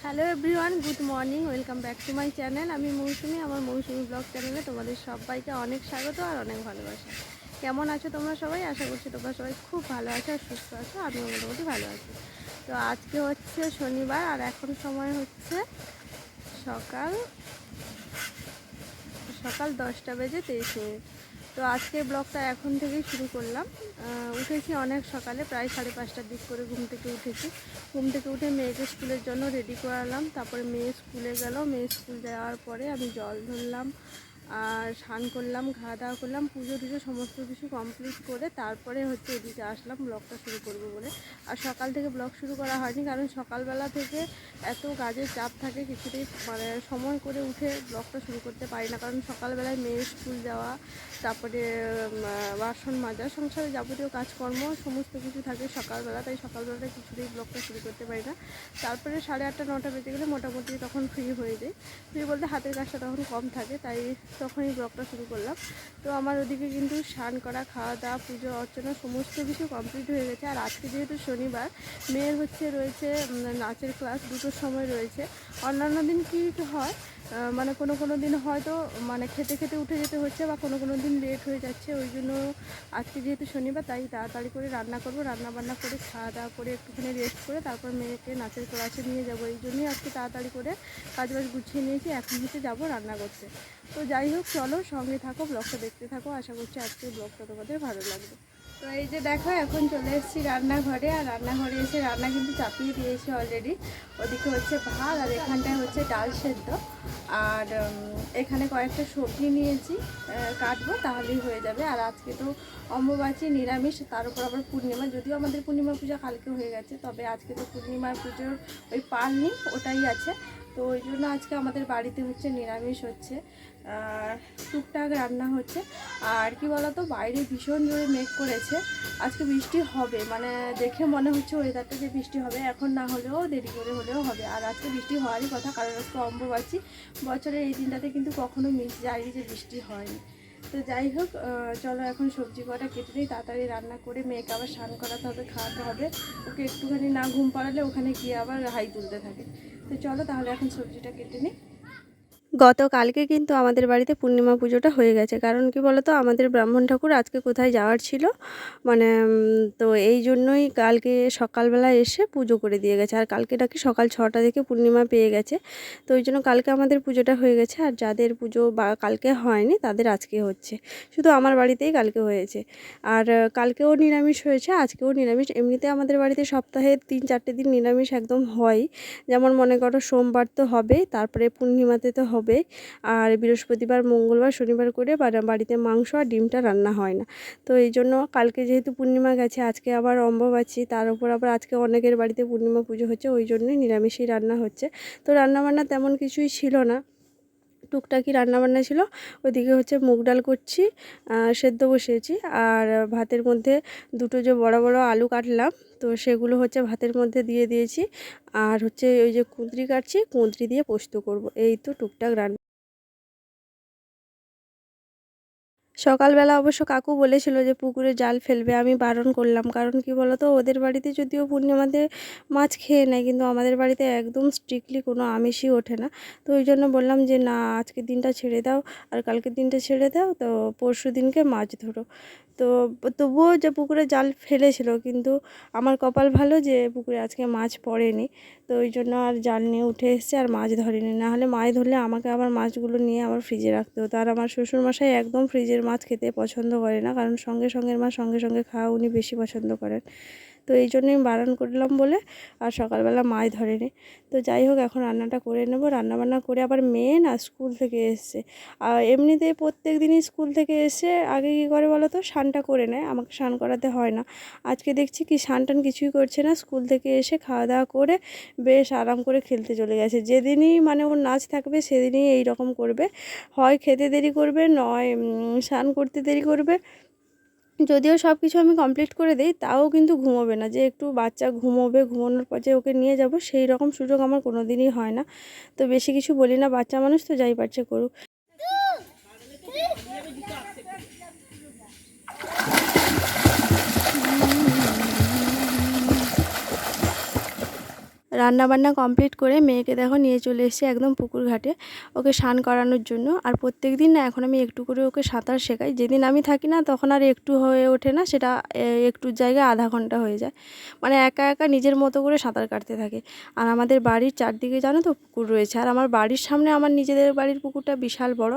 Hello everyone, good morning, welcome back to my channel. আমি মৌসুমি, আমার মৌসুমি blog চ্যানেলে তোমাদের সবাইকে অনেক স্বাগত আর অনেক ভালোবাসা। কেমন আছো তোমরা সবাই? আশা করছি তোমরা সবাই খুব ভালো আছো আর সুস্থ আছো। আমিও মোটামুটি ভালো আছি। তো আজকে হচ্ছে শনিবার আর এখন সময় হচ্ছে সকাল সকাল 10:23। তো আজকে ব্লগটা এখন থেকেই শুরু করলাম। উঠেছি অনেক সকালে, প্রায় 5:30টার দিক করে ঘুম থেকে উঠেছি। ঘুম থেকে উঠে মেয়েকে স্কুলের জন্য রেডি করালাম, তারপরে মেয়ে স্কুলে গেল। মেয়ে স্কুল যাওয়ার পরে আমি জল ধরলাম আর স্নান করলাম, খাওয়া দাওয়া করলাম, পুজো টুজো সমস্ত কিছু কমপ্লিট করে তারপরে হচ্ছে এদিকে আসলাম ব্লগটা শুরু করব বলে। আর সকাল থেকে ব্লগ শুরু করা হয়নি, কারণ সকালবেলা থেকে এত কাজের চাপ থাকে, কিছুতেই সময় করে উঠে ব্লগটা শুরু করতে পারি না। কারণ সকালবেলায় মেয়ের স্কুল যাওয়া, তারপরে বাসন মাজা, সংসারে যাবতীয় কাজকর্ম সমস্ত কিছু থাকে সকালবেলা, তাই সকালবেলাটা কিছুতেই ব্লগটা শুরু করতে পারি না। তারপরে 8:30 9টা বেজে গেলে মোটামুটি তখন ফ্রি হয়ে যাই। ফ্রি বলতে হাতের কাজটা তখন কম থাকে, তাই তখনই ব্লগটা শুরু করলাম। তো আমার ওদিকে কিন্তু স্নান করা, খাওয়া দাওয়া, পুজো অর্চনা সমস্ত কিছু কমপ্লিট হয়ে গেছে। আর আজকে যেহেতু শনিবার, মেয়ের রয়েছে নাচের ক্লাস, দুটোর সময় রয়েছে। অন্যান্য দিন কী হয়, কোনো দিন হয়তো খেতে খেতে উঠে যেতে হচ্ছে, বা কোনো দিন লেট হয়ে যাচ্ছে। ওই জন্য আজকে যেহেতু শনিবার, তাই তাড়াতাড়ি করে রান্না করবো, রান্না বান্না করে খাওয়া দাওয়া করে একটুখানি রেস্ট করে তারপর মেয়েকে নাচের ক্লাসে নিয়ে যাবো। এই জন্যই আজকে তাড়াতাড়ি করে কাজবাজ গুছিয়ে নিয়েছি, এখন হচ্ছে যাবো রান্না করতে। তো যাই হোক, চলো সঙ্গে থাকো, ব্লগটা দেখতে থাকো। আশা করছি আজকের ব্লগটা তোমাদের ভালো লাগবে। তো এই যে দেখো, এখন চলে এসেছি রান্নাঘরে। আর রান্নাঘরে এসে রান্না কিন্তু চাপিয়ে দিয়েছি অলরেডি। ওদিকে হচ্ছে ভাত, আর এখানটায় হচ্ছে ডাল সেদ্ধ। আর এখানে কয়েকটা সবজি নিয়েছি, কাটবো, তাহলেই হয়ে যাবে। আর আজকে তো অম্বুবাচী, নিরামিষ, তার উপর আবার পূর্ণিমা। যদিও আমাদের পূর্ণিমা পূজা কালকে হয়ে গেছে, তবে আজকে তো পূর্ণিমার পুজোর ওই পাল নেই, ওটাই আছে। তো ওই জন্য আজকে আমাদের বাড়িতে হচ্ছে নিরামিষ হচ্ছে, টুকটাক রান্না হচ্ছে। আর কি বলতো, বাইরে ভীষণ জোরে মেঘ করেছে, আজকে বৃষ্টি হবে, দেখে মনে হচ্ছে ওয়েদারটা যে বৃষ্টি হবে, এখন না হলেও দেরি করে হলেও হবে। আর আজকে বৃষ্টি হওয়ারই কথা, কারণ আজকে অম্বুবাচী। বছরের এই দিনটাতে কিন্তু কখনো মিস যায়নি যে বৃষ্টি হয়নি। তো যাই হোক, চলো এখন সবজি কটা কেটে নিই, তাড়াতাড়ি রান্না করে মেয়েকে আবার স্নান করাতে হবে, খাওয়াতে হবে। ওকে একটুখানি না ঘুম পাড়ালে ওখানে গিয়ে আবার হাই তুলতে থাকে। তো চলো তাহলে এখন সবজিটা কেটে নিই। গতকালকে কিন্তু আমাদের বাড়িতে পূর্ণিমা পুজোটা হয়ে গেছে, কারণ কি বলতো, আমাদের ব্রাহ্মণ ঠাকুর আজকে কোথায় যাওয়ার ছিল, তো এই জন্যই কালকে সকালবেলা এসে পুজো করে দিয়ে গেছে। আর কালকে নাকি সকাল 6টা থেকে পূর্ণিমা পেয়ে গেছে, তো ওই জন্য কালকে আমাদের পুজোটা হয়ে গেছে। আর যাদের পুজো বা কালকে হয়নি, তাদের আজকে হচ্ছে। শুধু আমার বাড়িতেই কালকে হয়েছে। আর কালকেও নিরামিষ হয়েছে, আজকেও নিরামিষ। এমনিতে আমাদের বাড়িতে সপ্তাহে 3-4টে দিন নিরামিষ একদম হয়। যেমন মনে করো, সোমবার তো হবে, তারপরে পূর্ণিমাতে তো হবে, আর বৃহস্পতিবার, মঙ্গলবার, শনিবার করে বাড়িতে মাংস আর ডিমটা রান্না হয় না। তো এই জন্য কালকে যেহেতু পূর্ণিমা গেছে, আজকে আবার অম্বুবাচী, তার উপর আবার আজকে অনেকের বাড়িতে পূর্ণিমা পুজো হচ্ছে, ওই জন্যই নিরামিষই রান্না হচ্ছে। তো রান্নাবান্না তেমন কিছুই ছিল না, টুকটাকি রান্নাবান্না ছিল। ওইদিকে হচ্ছে মুগ ডাল করছি, সেদ্ধ বসিয়েছি। আর ভাতের মধ্যে দুটো যে বড় বড় আলু কাটলাম, তো সেগুলো হচ্ছে ভাতের মধ্যে দিয়ে দিয়েছি। আর হচ্ছে ওই যে কুঁদরি কাটছি, কুঁদরি দিয়ে পোস্ত করব। এই তো টুকটাক রান্না। সকালবেলা অবশ্য কাকু বলেছিল যে পুকুরে জাল ফেলবে, আমি বারণ করলাম। কারণ কি বলতো, ওদের বাড়িতে যদিও পূর্ণিমাতে মাছ খেয়ে নেয়, কিন্তু আমাদের বাড়িতে একদম স্ট্রিক্টলি কোনো আমিষই ওঠে না। তো ওই জন্য বললাম যে না, আজকের দিনটা ছেড়ে দাও, আর কালকের দিনটা ছেড়ে দাও, তো পরশু দিনকে মাছ ধরো। তো তবুও যে পুকুরে জাল ফেলেছিল, কিন্তু আমার কপাল ভালো যে পুকুরে আজকে মাছ পড়েনি। তো ওই জন্য আর জাল নিয়ে উঠে এসেছে, আর মাছ ধরেনি। না হলে মাছ ধরলে আমাকে আবার মাছগুলো নিয়ে আমার ফ্রিজে রাখতে হতো। আর আমার শ্বশুরমশাই একদম ফ্রিজের মাছ খেতে পছন্দ করে না, কারণ সঙ্গে সঙ্গে মাছ সঙ্গে সঙ্গে খাওয়া উনি বেশি পছন্দ করেন। তো এই জন্যই বারণ করলাম বলে আর সকালবেলা মাছ ধরেনি। তো যাই হোক, এখন রান্নাটা করে নেব। রান্নাবান্না করে আবার মেয়ে না স্কুল থেকে এসছে, আর এমনিতেই প্রত্যেক দিনই স্কুল থেকে এসে আগে কী করে বলো তো, স্নানটা করে নেয়, আমাকে স্নান করাতে হয় না। আজকে দেখছি কি স্নান টান কিছুই করছে না, স্কুল থেকে এসে খাওয়া দাওয়া করে বেশ আরাম করে খেলতে চলে গেছে। যেদিনই ওর নাচ থাকবে সেদিনই এই রকম করবে, হয় খেতে দেরি করবে, নয় স্নান করতে দেরি করবে। যদিও সব কিছু আমি কমপ্লিট করে দিই, তাও কিন্তু ঘুমোবে না, যে একটু বাচ্চা ঘুমোবে, ঘুমানোর পর যে ওকে নিয়ে যাব সেই রকম সুযোগ আমার কোনো দিনই হয় না। তো বেশি কিছু বলি না, বাচ্চা মানুষ তো, যাই পারছে করুক। রান্নাবান্না কমপ্লিট করে মেয়েকে দেখো নিয়ে চলে এসেছি একদম পুকুর ঘাটে ওকে স্নান করানোর জন্য। আর প্রত্যেক দিন না এখন আমি একটু করে ওকে সাঁতার শেখাই। যেদিন আমি থাকি না তখন আর একটু হয়ে ওঠে না, সেটা একটুর জায়গায় আধা ঘন্টা হয়ে যায়। মানে একা একা নিজের মতো করে সাঁতার কাটতে থাকে। আর আমাদের বাড়ির চারদিকে জানো তো পুকুর রয়েছে, আর আমার বাড়ির সামনে আমার নিজেদের বাড়ির পুকুরটা বিশাল বড়।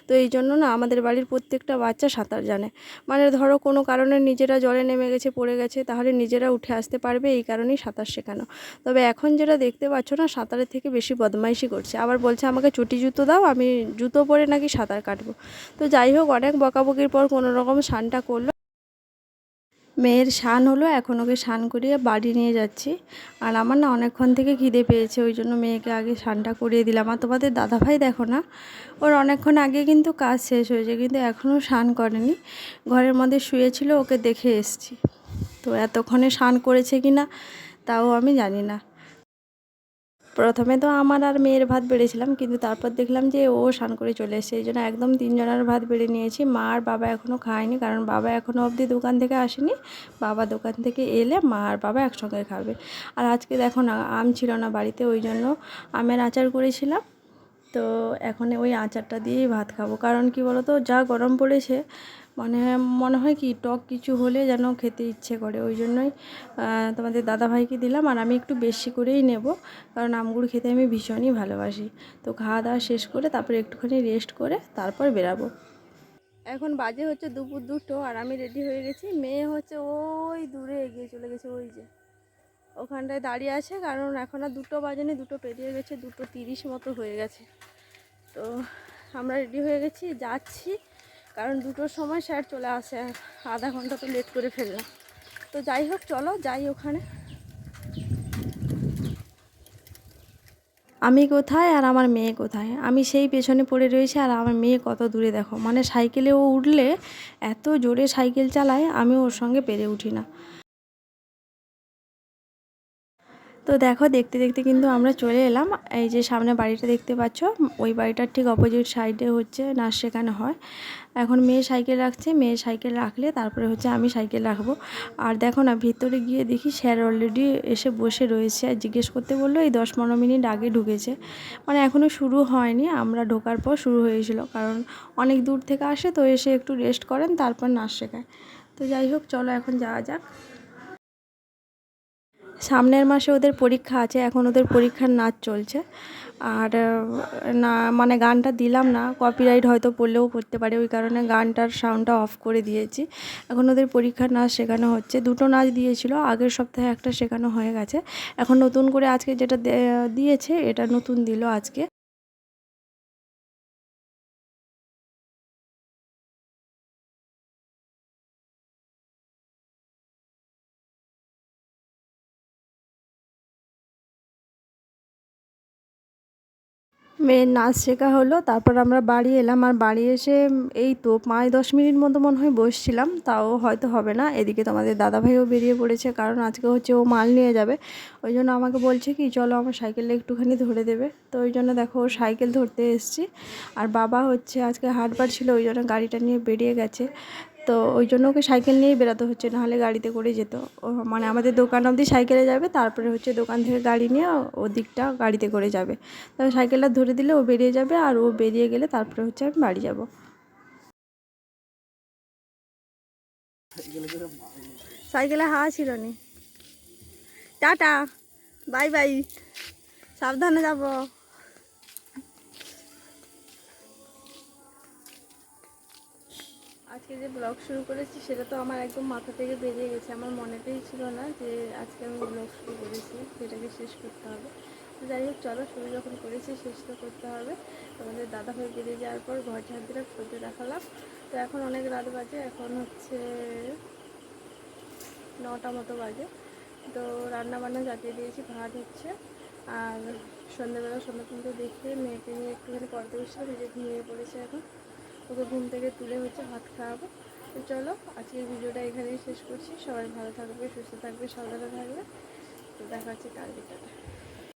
তো এই জন্য না আমাদের বাড়ির প্রত্যেকটা বাচ্চা সাঁতার জানে। মানে ধরো কোনো কারণে নিজেরা জলে নেমে গেছে, পড়ে গেছে, তাহলে নিজেরা উঠে আসতে পারবে, এই কারণেই সাঁতার শেখানো। তবে এখন যেটা দেখতে পাচ্ছ না, সাঁতারের থেকে বেশি বদমাইশি করছে। আবার বলছে আমাকে চটি জুতো দাও, আমি জুতো পরে নাকি সাঁতার কাটবো। তো যাই হোক, অনেক বকাবকির পর কোনো রকম স্নানটা করলো। মেয়ের স্নান হলো, এখন ওকে স্নান করিয়ে বাড়ি নিয়ে যাচ্ছি। আর আমার না অনেকক্ষণ থেকে খিদে পেয়েছে, ওই জন্য মেয়েকে আগে স্নানটা করিয়ে দিলাম। আর তোমাদের দাদাভাই দেখো না, ওর অনেকক্ষণ আগে কিন্তু কাজ শেষ হয়েছে, কিন্তু এখনও স্নান করেনি, ঘরের মধ্যে শুয়েছিল, ওকে দেখে এসছি। তো এতক্ষণে স্নান করেছে কি না তাও আমি জানি না। প্রথমে তো আমার আর মেয়ের ভাত বেড়েছিলাম, কিন্তু তারপর দেখলাম যে ও স্নান করে চলে এসেছে, এই জন্য একদম তিনজনের ভাত বেড়ে নিয়েছি। মা আর বাবা এখনও খায়নি, কারণ বাবা এখনও অবধি দোকান থেকে আসেনি। বাবা দোকান থেকে এলে মা আর বাবা একসঙ্গে খাবে। আর আজকে দেখো না, আম ছিল না বাড়িতে, ওই জন্য আমের আচার করেছিলাম। তো এখন ওই আচারটা দিয়েই ভাত খাবো। কারণ কি বলো তো, যা গরম পড়েছে, মানে মনে হয় কি টক কিছু হলে যেন খেতে ইচ্ছে করে। ওই জন্যই তোমাদের দাদাভাইকে দিলাম, আর আমি একটু বেশি করেই নেব, কারণ আমগুলো খেতে আমি ভীষণই ভালোবাসি। তো খাওয়া দাওয়া শেষ করে তারপরে একটুখানি রেস্ট করে তারপর বেরাবো। এখন বাজে হচ্ছে দুপুর 2টো, আর আমি রেডি হয়ে গেছি। মেয়ে হচ্ছে ওই দূরে এগিয়ে চলে গেছে, ওই যে ওখানটায় দাঁড়িয়ে আছে, কারণ এখন আর 2টো বাজেনি, 2টো পেরিয়ে গেছে, 2:30 মতো হয়ে গেছে। তো আমরা রেডি হয়ে গেছি, যাচ্ছি, কারণ 2টোর সময় স্যার চলে আসে, আধা ঘন্টা তো লেট করে ফেললাম। তো যাই হোক, চলো যাই ওখানে। আমি কোথায় আর আমার মেয়ে কোথায়, আমি সেই পেছনে পড়ে রয়েছি, আর আমার মেয়ে কত দূরে দেখো। মানে সাইকেলে ও উঠলে এত জোরে সাইকেল চালায়, আমি ওর সঙ্গে পেরে উঠি না। তো দেখো, দেখতে দেখতে কিন্তু আমরা চলে এলাম। এই যে সামনে বাড়িটা দেখতে পাচ্ছ, ওই বাড়িটার ঠিক অপোজিট সাইডে হচ্ছে নাচ শেখানো হয়। এখন মেয়ে সাইকেল রাখছে, মেয়ে সাইকেল রাখলে তারপরে হচ্ছে আমি সাইকেল রাখবো। আর দেখো না, ভিতরে গিয়ে দেখি স্যার অলরেডি এসে বসে রয়েছে, আর জিজ্ঞেস করতে বললো এই 10-15 মিনিট আগে ঢুকেছে। মানে এখনও শুরু হয়নি, আমরা ঢোকার পর শুরু হয়েছিল, কারণ অনেক দূর থেকে আসে, তো এসে একটু রেস্ট করেন, তারপর নাচ শেখায়। তো যাই হোক, চলো এখন যাওয়া যাক। সামনের মাসে ওদের পরীক্ষা আছে, এখন ওদের পরীক্ষার নাচ চলছে। আর না, মানে গানটা দিলাম না, কপিরাইট হয়তো পড়লেও পড়তে পারে, ওই কারণে গানটার সাউন্ডটা অফ করে দিয়েছি। এখন ওদের পরীক্ষার নাচ শেখানো হচ্ছে। 2টো নাচ দিয়েছিল, আগের সপ্তাহে একটা শেখানো হয়ে গেছে। এখন নতুন করে আজকে যেটা দিয়েছে, এটা নতুন দিল আজকে। মেয়ের নাচ শেখা হলো, তারপর আমরা বাড়ি এলাম। আর বাড়ি এসে এই তো 5-10 মিনিট মতো মনে হয় বসছিলাম, তাও হয়তো হবে না। এদিকে তোমাদের দাদাভাইও বেরিয়ে পড়েছে, কারণ আজকে হচ্ছে ও মাল নিয়ে যাবে। ওই জন্য আমাকে বলছে কি চলো আমার সাইকেলটা একটুখানি ধরে দেবে। তো ওই জন্য দেখো ও সাইকেল ধরতে এসেছি। আর বাবা হচ্ছে আজকে হাটবার ছিল, ওই জন্য গাড়িটা নিয়ে বেরিয়ে গেছে। তো ওই জন্য ওকে সাইকেল নিয়েই বেরোতে হচ্ছে, নাহলে গাড়িতে করে যেত। ও মানে আমাদের দোকান অবধি সাইকেলে যাবে, তারপরে হচ্ছে দোকান থেকে গাড়ি নিয়ে ওদিকটা গাড়িতে করে যাবে। তবে সাইকেলটা ধরে দিলে ও বেরিয়ে যাবে, আর ও বেরিয়ে গেলে তারপরে হচ্ছে আমি বাড়ি যাব। সাইকেলে হাওয়া ছিল নি। টাটা, বাই বাই, সাবধানে যাব। আজকে যে ব্লগ শুরু করেছি সেটা তো আমার একদম মাথা থেকে বেরিয়ে গেছে, আমার মনেতেই ছিল না যে আজকে আমি ব্লগ শুরু করেছি, সেটাকে শেষ করতে হবে। তো যাই হোক, চলো, শুরু যখন করেছি শেষ তো করতে হবে। তোমাদের দাদাভাই বেরিয়ে যাওয়ার পর ঘর ঝাড় দিলাম, সূর্য দেখালাম। তো এখন অনেক রাত বাজে, এখন হচ্ছে 9টা মতো বাজে। তো রান্না বান্না চাপিয়ে দিয়েছি, ভাত হচ্ছে। আর সন্ধ্যাবেলা সন্ধ্যা কিন্তু দেখে মেয়েকে নিয়ে একটুখানি পড়তে বসছিলাম, নিজে ঘুমিয়ে পড়েছে এখন। ওকে ঘুম থেকে তুলে হচ্ছে ভাত খাওয়াবো। তো চলো, আজকের ভিডিওটা এখানেই শেষ করছি। সবাই ভালো থাকবে, সুস্থ থাকবে, সাবধানে থাকবে। তো দেখা হচ্ছে কাল বিকালে।